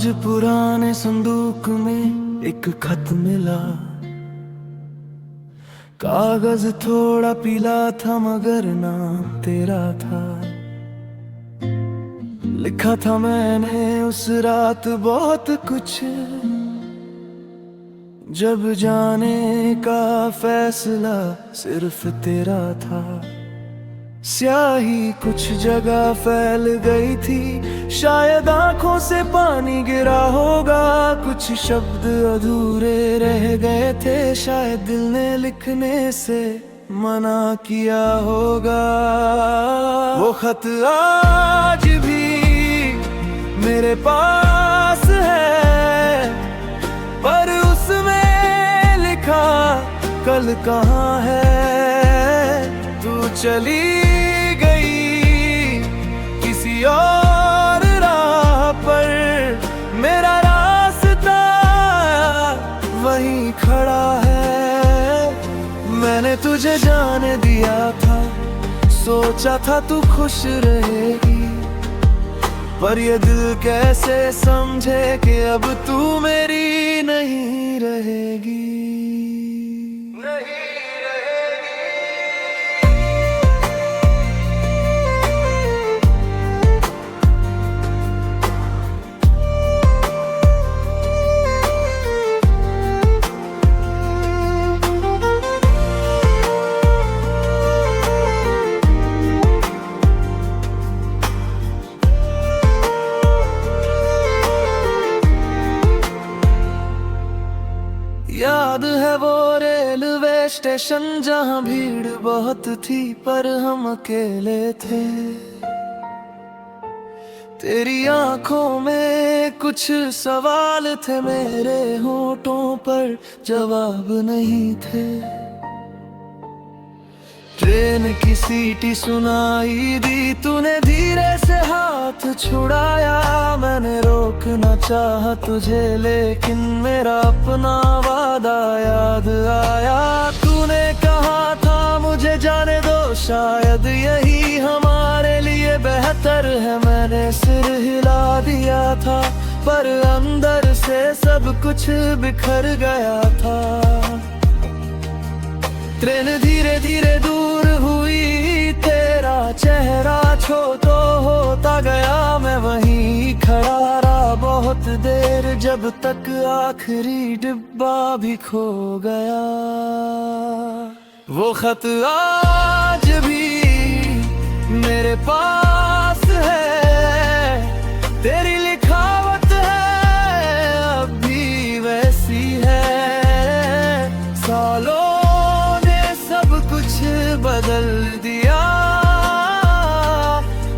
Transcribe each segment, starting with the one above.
आज पुराने संदूक में एक खत मिला। कागज थोड़ा पीला था मगर नाम तेरा था। लिखा था मैंने उस रात बहुत कुछ, जब जाने का फैसला सिर्फ तेरा था। स्याही कुछ जगह फैल गई थी, शायद आंखों से पानी गिरा होगा। कुछ शब्द अधूरे रह गए थे, शायद दिल ने लिखने से मना किया होगा। वो खत आज भी मेरे पास है, पर उसमें लिखा कल कहाँ है। तू चली गई किसी और राह पर, मेरा रास्ता वहीं खड़ा है। मैंने तुझे जाने दिया था, सोचा था तू खुश रहेगी, पर ये दिल कैसे समझे कि अब तू मेरी नहीं रहेगी। याद है वो रेलवे स्टेशन जहाँ भीड़ बहुत थी पर हम अकेले थे। तेरी आंखों में कुछ सवाल थे, मेरे होठों पर जवाब नहीं थे। ट्रेन की सीटी सुनाई दी, तूने धीरे से हाथ छुड़ाया। मैंने रोकना चाहा तुझे, लेकिन मेरा अपना वादा याद आया। तूने कहा था मुझे जाने दो, शायद यही हमारे लिए बेहतर है। मैंने सिर हिला दिया था, पर अंदर से सब कुछ बिखर गया था। ट्रेन धीरे धीरे दूर हुई, तेरा चेहरा छो तो होता गया। मैं वहीं खड़ा रहा बहुत देर, जब तक आखिरी डिब्बा भी खो गया। वो खत आज भी मेरे पास है, तेरी लिखावट है अब भी वैसी है। सालों बदल दिया,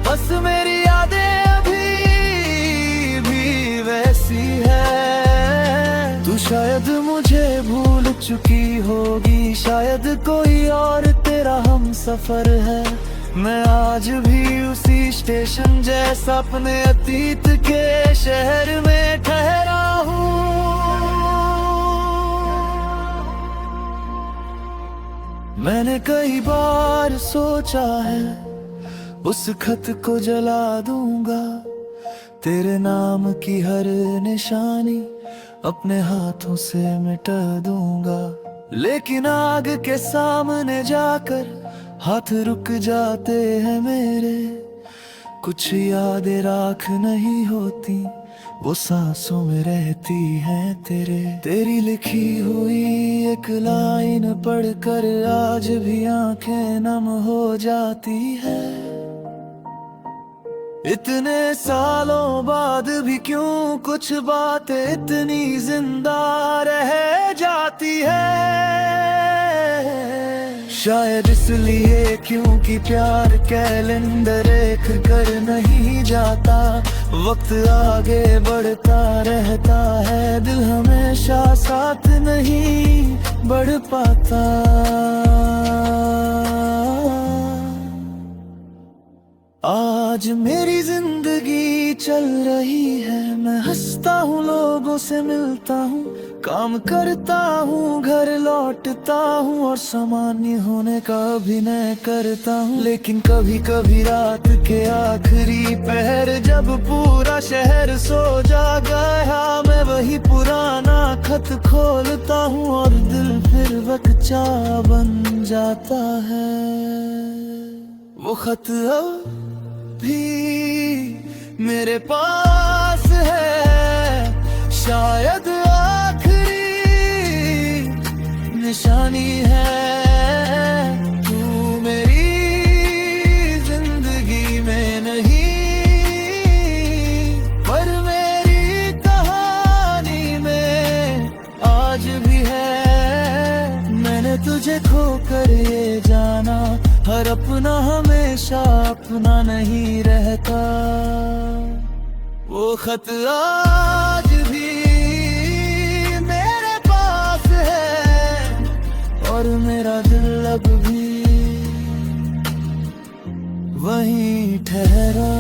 बस मेरी यादें अभी भी वैसी है। तू शायद मुझे भूल चुकी होगी, शायद कोई और तेरा हम सफर है। मैं आज भी उसी स्टेशन जैसा अपने अतीत के शहर में ठहरा हूँ। मैंने कई बार सोचा है उस खत को जला दूंगा, तेरे नाम की हर निशानी अपने हाथों से मिटा दूंगा। लेकिन आग के सामने जाकर हाथ रुक जाते हैं मेरे। कुछ यादें राख नहीं होती, वो सांसों में रहती हैं तेरे। तेरी लिखी हुई एक लाइन पढ़कर आज भी आंखें नम हो जाती है। इतने सालों बाद भी क्यों कुछ बातें इतनी जिंदा रह जाती है। शायद इसलिए क्योंकि प्यार कैलेंडर एक कर नहीं जाता। वक्त आगे बढ़ता रहता है, दिल हमेशा साथ नहीं बढ़ पाता। आज मेरी जिंदगी चल रही है, मैं हंसता हूँ, लोगों से मिलता हूँ, काम करता हूँ, घर लौटता हूँ और सामान्य होने का अभिनय करता हूँ। लेकिन कभी कभी रात के आखिरी पहर जब पूरा शहर सो जागा है, मैं वही पुराना खत खोलता हूँ और दिल फिर बच्चा बन जाता है। वो खत अब भी मेरे पास है, शायद आखिरी निशानी है। तू मेरी जिंदगी में नहीं, पर मेरी कहानी में आज भी है। मैंने तुझे खोकर ये जाना, हर अपना हमेशा अपना नहीं रहता। वो खत आज भी मेरे पास है और मेरा दिल अब भी वहीं ठहरा।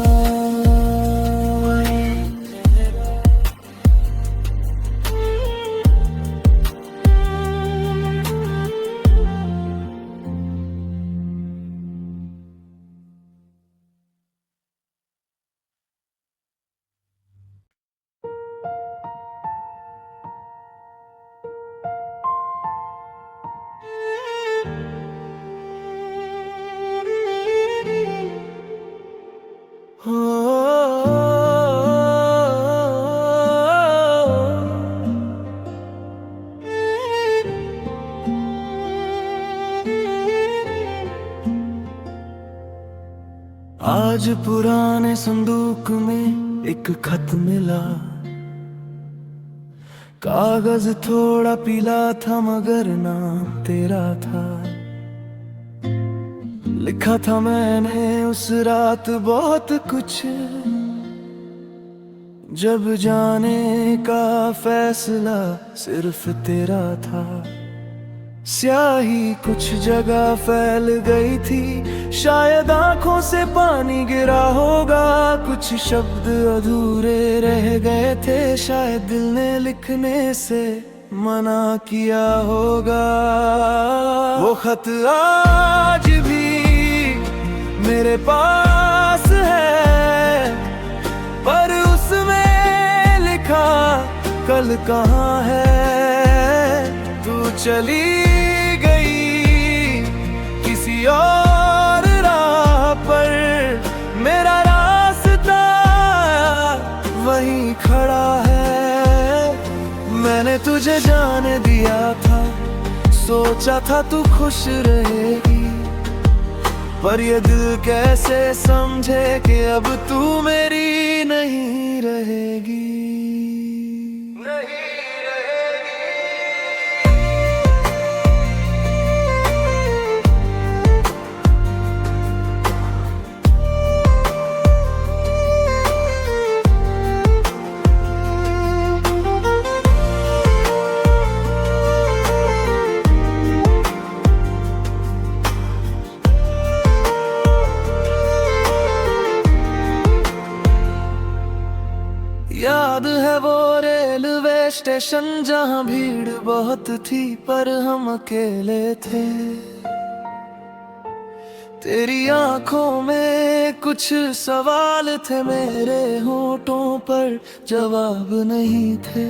आज पुराने संदूक में एक खत मिला, कागज थोड़ा पीला था मगर नाम तेरा था। लिखा था मैंने उस रात बहुत कुछ, जब जाने का फैसला सिर्फ तेरा था। स्याही कुछ जगह फैल गई थी, शायद आंखों से पानी गिरा होगा। कुछ शब्द अधूरे रह गए थे, शायद दिल ने लिखने से मना किया होगा। वो खत आज भी मेरे पास है, पर उसमें लिखा कल कहाँ है। तू चली गई किसी और राह पर, मेरा रास्ता वहीं खड़ा है। मैंने तुझे जाने दिया था, सोचा था तू खुश रहेगी, पर ये दिल कैसे समझे कि अब तू मेरी नहीं रहेगी। याद है वो रेलवे स्टेशन जहाँ भीड़ बहुत थी पर हम अकेले थे। तेरी आंखों में कुछ सवाल थे, मेरे होठों पर जवाब नहीं थे।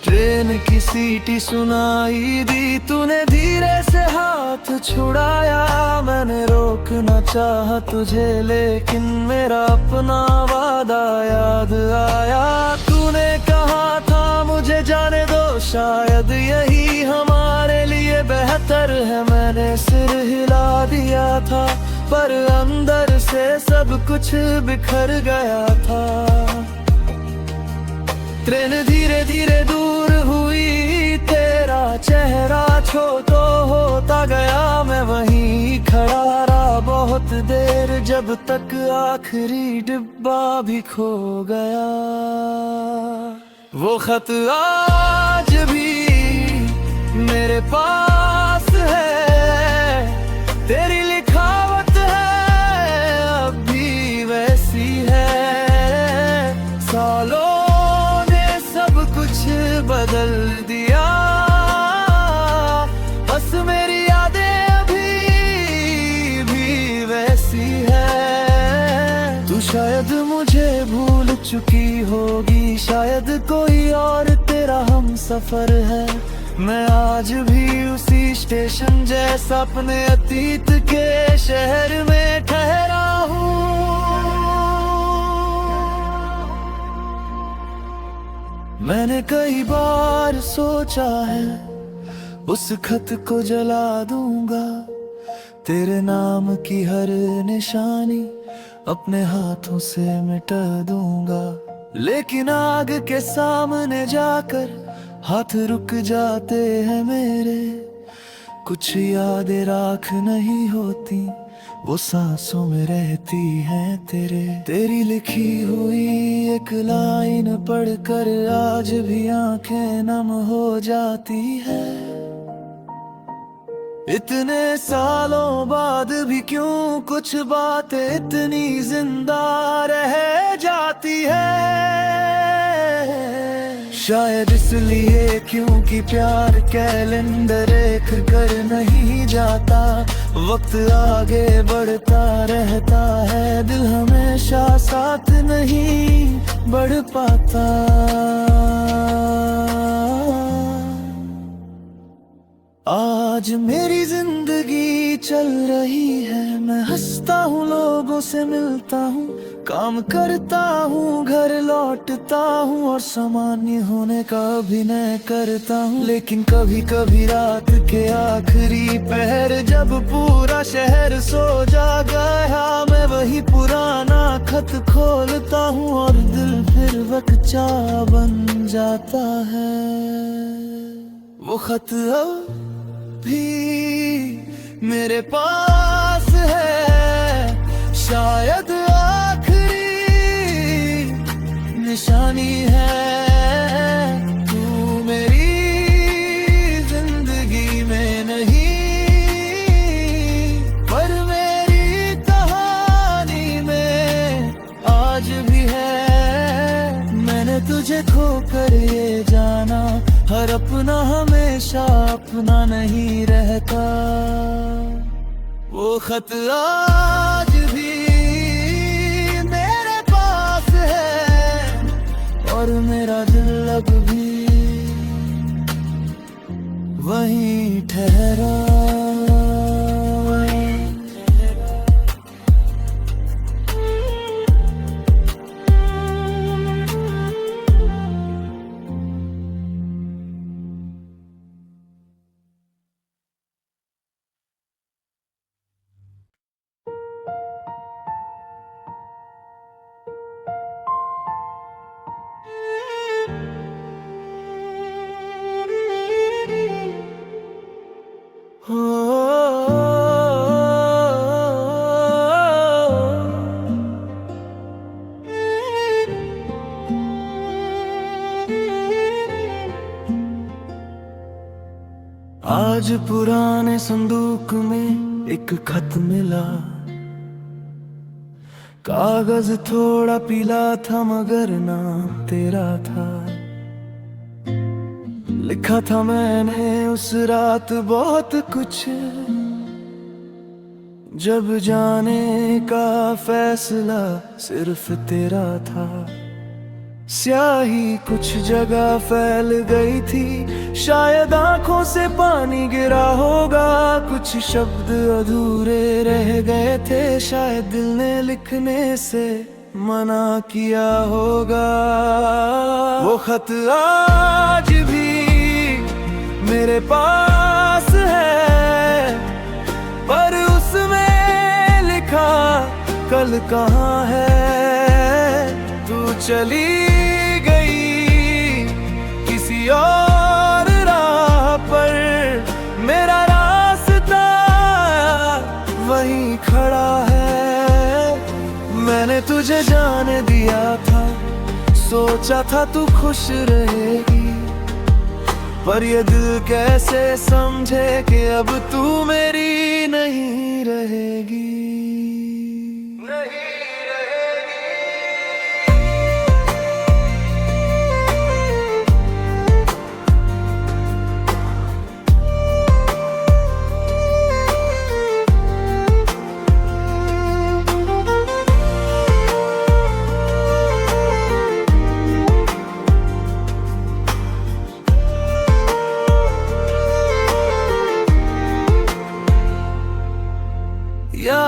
ट्रेन की सीटी सुनाई दी, तूने धीरे से हाथ छुड़ाया। मैंने रोकना चाहा तुझे, लेकिन मेरा अपना वादा याद आया। तूने कहा था मुझे जाने दो, शायद यही हमारे लिए बेहतर है। मैंने सिर हिला दिया था, पर अंदर से सब कुछ बिखर गया था। ट्रेन धीरे धीरे दूर हुई, तेरा चेहरा छोटा होता गया। मैं वहीं खड़ा रहा बहुत देर, जब तक आखिरी डिब्बा भी खो गया। वो खत आज भी मेरे पास है, तेरी लिखावट है अब भी वैसी है। सालों बदल दिया। बस मेरी यादें अभी भी वैसी है। तू शायद मुझे भूल चुकी होगी, शायद कोई और तेरा हम सफर है। मैं आज भी उसी स्टेशन जैसा अपने अतीत के शहर में ठहरा हूँ। मैंने कई बार सोचा है उस खत को जला दूंगा, तेरे नाम की हर निशानी अपने हाथों से मिटा दूंगा। लेकिन आग के सामने जाकर हाथ रुक जाते हैं मेरे। कुछ यादें राख नहीं होती, वो सांसों में रहती हैं तेरे। तेरी लिखी हुई एक लाइन पढ़कर आज भी आंखें नम हो जाती है। इतने सालों बाद भी क्यों कुछ बातें इतनी जिंदा रह जाती है। शायद इसलिए क्योंकि प्यार कैलेंडर एक कर नहीं जाता। वक्त आगे बढ़ता रहता है, दिल हमेशा साथ नहीं बढ़ पाता। आज मेरी जिंदगी चल रही है, मैं हंसता हूँ, लोगों से मिलता हूँ, काम करता हूँ, घर लौटता हूँ और सामान्य होने का अभिनय करता हूँ। लेकिन कभी कभी रात के आखिरी पहर जब पूरा शहर सो जागा, मैं वही पुराना खत खोलता हूँ और दिल फिर वकचा बन जाता है। वो खत अब भी मेरे पास है, शायद आखिरी निशानी है। तू मेरी जिंदगी में नहीं, पर मेरी कहानी में आज भी है। मैंने तुझे खोकर ये जाना, हर अपना हमेशा अपना नहीं रहता। वो खत आज भी मेरे पास है और मेरा दिल अब भी वहीं ठहरा। आज पुराने संदूक में एक खत मिला, कागज थोड़ा पीला था मगर नाम तेरा था। लिखा था मैंने उस रात बहुत कुछ, जब जाने का फैसला सिर्फ तेरा था। स्याही कुछ जगह फैल गई थी, शायद आंखों से पानी गिरा होगा। कुछ शब्द अधूरे रह गए थे, शायद दिल ने लिखने से मना किया होगा। वो खत आज भी मेरे पास है, पर उसमें लिखा कल कहाँ है। तू चली गई किसी और राह पर, मेरा रास्ता वहीं खड़ा है। मैंने तुझे जाने दिया था, सोचा था तू खुश रहेगी, पर ये दिल कैसे समझे कि अब तू मेरी नहीं रहेगी।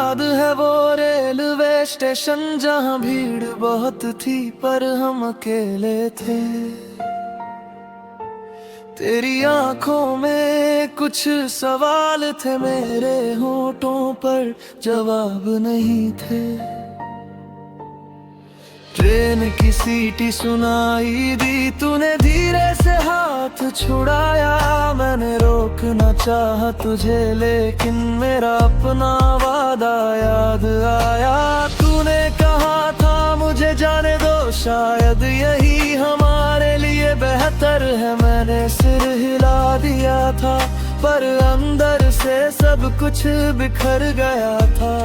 याद है वो रेलवे स्टेशन जहाँ भीड़ बहुत थी पर हम अकेले थे। तेरी आंखों में कुछ सवाल थे, मेरे होठों पर जवाब नहीं थे। ट्रेन की सीटी सुनाई दी, तूने धीरे से हाथ छुड़ाया। मैंने रोकना चाहा तुझे लेकिन मेरा अपना वादा याद आया। तूने कहा था मुझे जाने दो, शायद यही हमारे लिए बेहतर है। मैंने सिर हिला दिया था पर अंदर से सब कुछ बिखर गया था।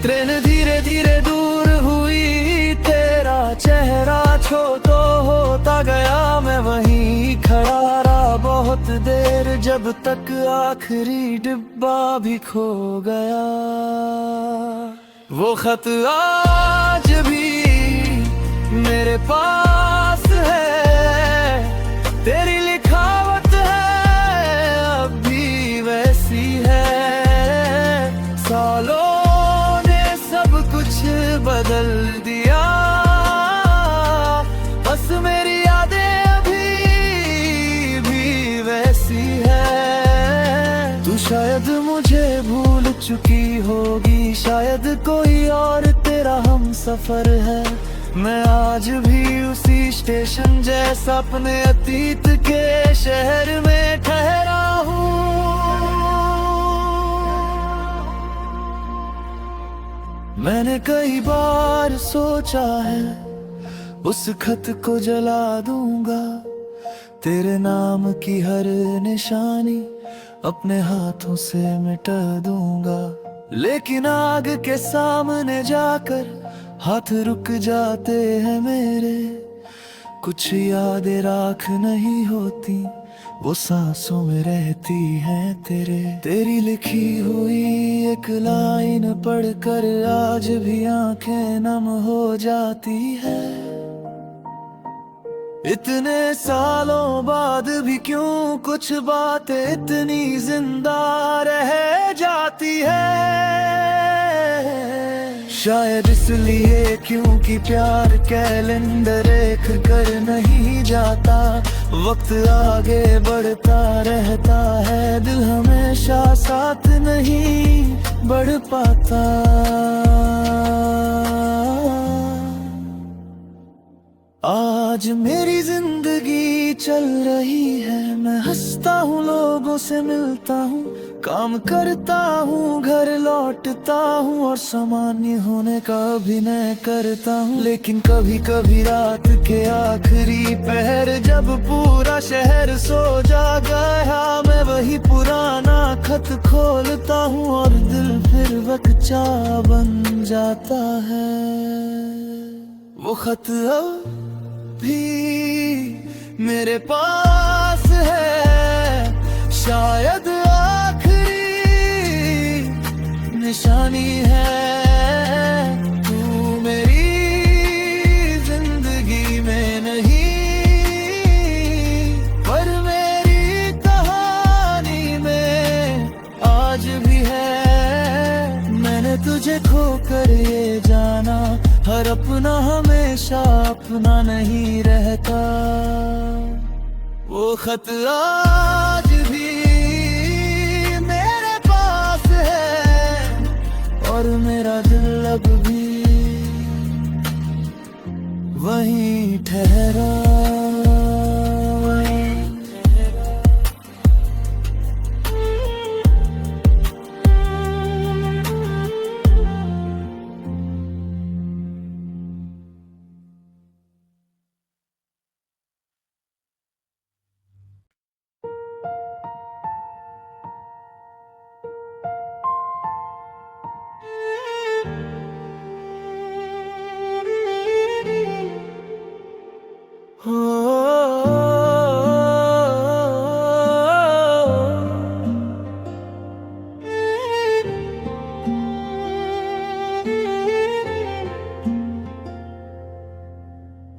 ट्रेन धीरे धीरे दूर हुई, तेरा चेहरा छोटा होता गया। मैं वहीं खड़ा रहा बहुत देर, जब तक आखिरी डिब्बा भी खो गया। वो खत आज भी मेरे पास है, तेरी लिखावट है अब भी वैसी है। सालों बदल दिया, बस मेरी यादें अभी भी वैसी है। तू शायद मुझे भूल चुकी होगी, शायद कोई और तेरा हम सफर है। मैं आज भी उसी स्टेशन जैसा अपने अतीत के शहर में ठहरा हूँ। मैंने कई बार सोचा है उस खत को जला दूंगा, तेरे नाम की हर निशानी अपने हाथों से मिटा दूंगा। लेकिन आग के सामने जाकर हाथ रुक जाते हैं मेरे। कुछ यादें राख नहीं होती, वो सांसों में रहती हैं तेरी लिखी हुई एक लाइन पढ़कर आज भी आंखें नम हो जाती है। इतने सालों बाद भी क्यों कुछ बातें इतनी जिंदा रह जाती है। शायद इसलिए क्योंकि प्यार कैलेंडर देख कर नहीं जाता। वक्त आगे बढ़ता रहता है, दिल हमेशा साथ नहीं बढ़ पाता। आज मेरी जिंदगी चल रही है, मैं हंसता हूँ, लोगों से मिलता हूँ, काम करता हूँ, घर लौटता हूँ और सामान्य होने का अभिनय करता हूँ। लेकिन कभी कभी रात के आखिरी पहर जब पूरा शहर सो जागा है, मैं वही पुराना खत खोलता हूँ और दिल फिर बच्चा बन जाता है। वो खत अब भी मेरे पास है, शायद आखिरी निशानी है। तू मेरी जिंदगी में नहीं पर मेरी कहानी में आज भी है। मैंने तुझे खोकर ये जाना, हर अपना हमेशा अपना नहीं रहता। वो खत आज भी मेरे पास है और मेरा दिल अब भी वहीं ठहरा।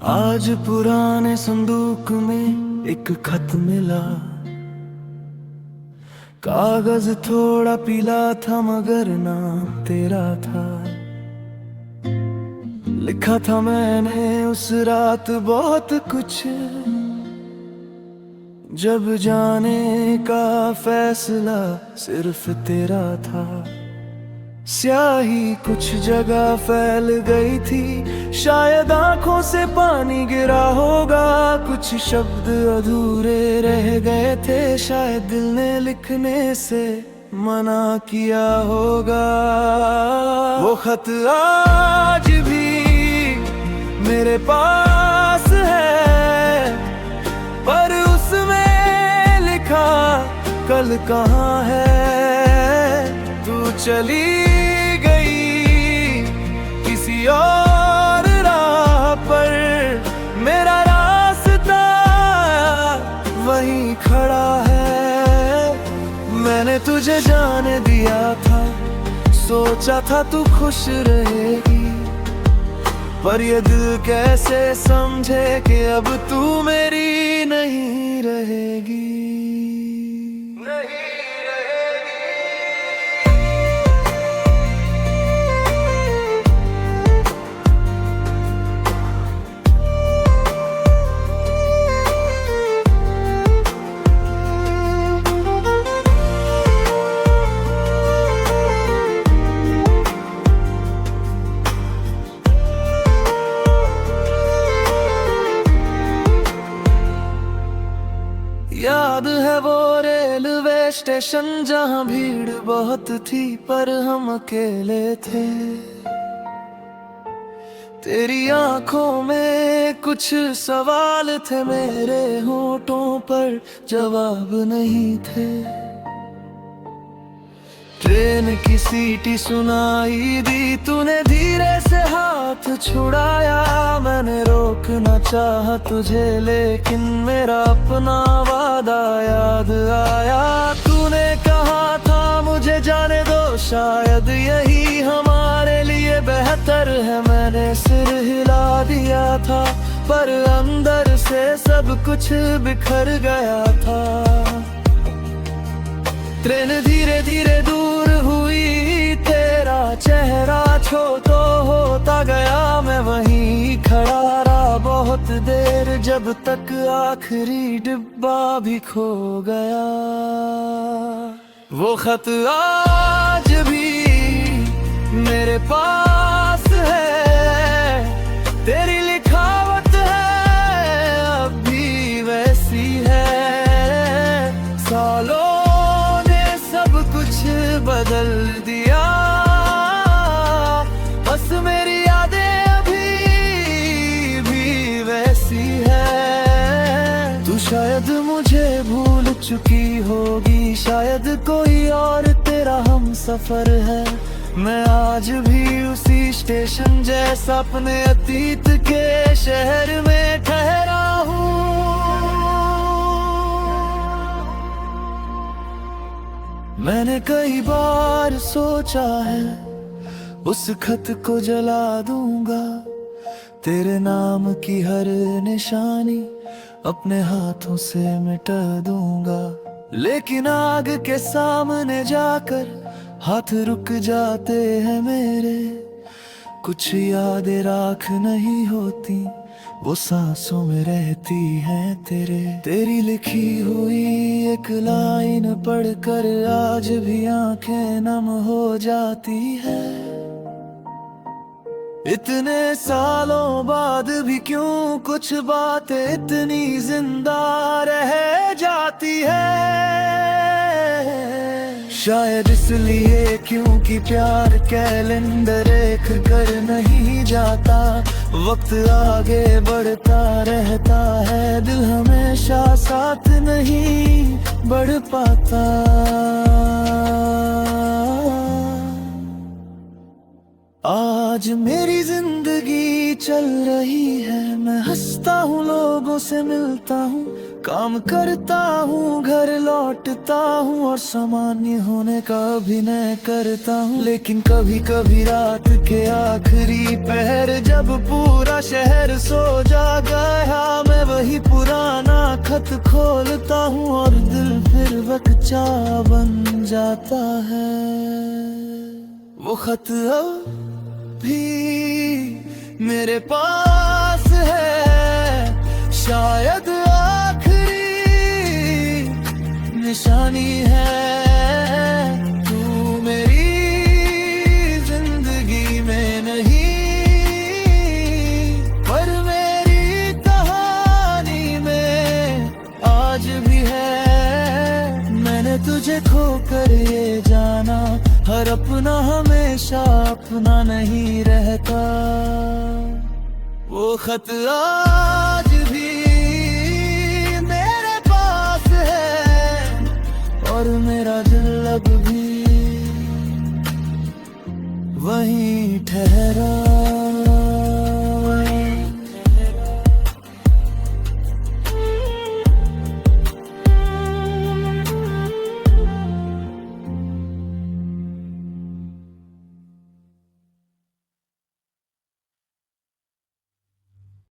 आज पुराने संदूक में एक खत मिला, कागज थोड़ा पीला था मगर नाम तेरा था। लिखा था मैंने उस रात बहुत कुछ, जब जाने का फैसला सिर्फ तेरा था। स्याही कुछ जगह फैल गई थी, शायद आंखों से पानी गिरा होगा। कुछ शब्द अधूरे रह गए थे, शायद दिल ने लिखने से मना किया होगा। वो खत आज भी मेरे पास है, पर उसमें लिखा कल कहाँ है। तू चली गई किसी और राह पर, मेरा रास्ता वहीं खड़ा है। मैंने तुझे जाने दिया था, सोचा था तू खुश रहेगी, पर ये दिल कैसे समझे कि अब तू मेरी नहीं रहेगी। याद है वो रेलवे स्टेशन जहाँ भीड़ बहुत थी पर हम अकेले थे। तेरी आंखों में कुछ सवाल थे, मेरे होठों पर जवाब नहीं थे। ट्रेन की सीटी सुनाई दी, तूने धीरे से हाथ छुड़ाया। मैंने रोकना चाहा तुझे, लेकिन मेरा अपना वादा याद आया। तूने कहा था मुझे जाने दो, शायद यही हमारे लिए बेहतर है। मैंने सिर हिला दिया था, पर अंदर से सब कुछ बिखर गया था। ट्रेन धीरे धीरे दूर हुई, तेरा चेहरा छो तो होता गया। मैं वहीं खड़ा रहा बहुत देर, जब तक आखिरी डिब्बा भी खो गया। वो खत आज भी मेरे पास है, तेरी लिखावट है अब भी वैसी है। सालों बदल दिया, बस मेरी यादें अभी भी वैसी है। तू शायद मुझे भूल चुकी होगी, शायद कोई और तेरा हम सफर है। मैं आज भी उसी स्टेशन जैसा अपने अतीत के शहर में ठहरा हूँ। मैंने कई बार सोचा है उस खत को जला दूंगा, तेरे नाम की हर निशानी अपने हाथों से मिटा दूंगा। लेकिन आग के सामने जाकर हाथ रुक जाते हैं मेरे। कुछ यादें राख नहीं होती, वो सांसों में रहती हैं तेरी लिखी हुई एक लाइन पढ़कर आज भी आंखें नम हो जाती है। इतने सालों बाद भी क्यों कुछ बातें इतनी जिंदा रह जाती है। शायद इसलिए क्योंकि प्यार कैलेंडर एक कर नहीं जाता। वक्त आगे बढ़ता रहता है, दिल हमेशा साथ नहीं बढ़ पाता। आज मेरी जिंदगी चल रही है, मैं हंसता हूँ, लोगों से मिलता हूँ, काम करता हूँ, घर लौटता हूँ और सामान्य होने का अभिनय करता हूँ। लेकिन कभी कभी रात के आखिरी पहर जब पूरा शहर सो जा गया, मैं वही पुराना खत खोलता हूँ और दिल फिर बच्चा बन जाता है। वो खत अब भी मेरे पास है, शायद आखिरी निशानी है। तू मेरी जिंदगी में नहीं, पर मेरी कहानी में आज भी है। मैंने तुझे खोकर ये जाना, हर अपना हमेशा अपना नहीं रहता। वो खत आज भी मेरे पास है, और मेरा दिल अब भी वहीं ठहरा।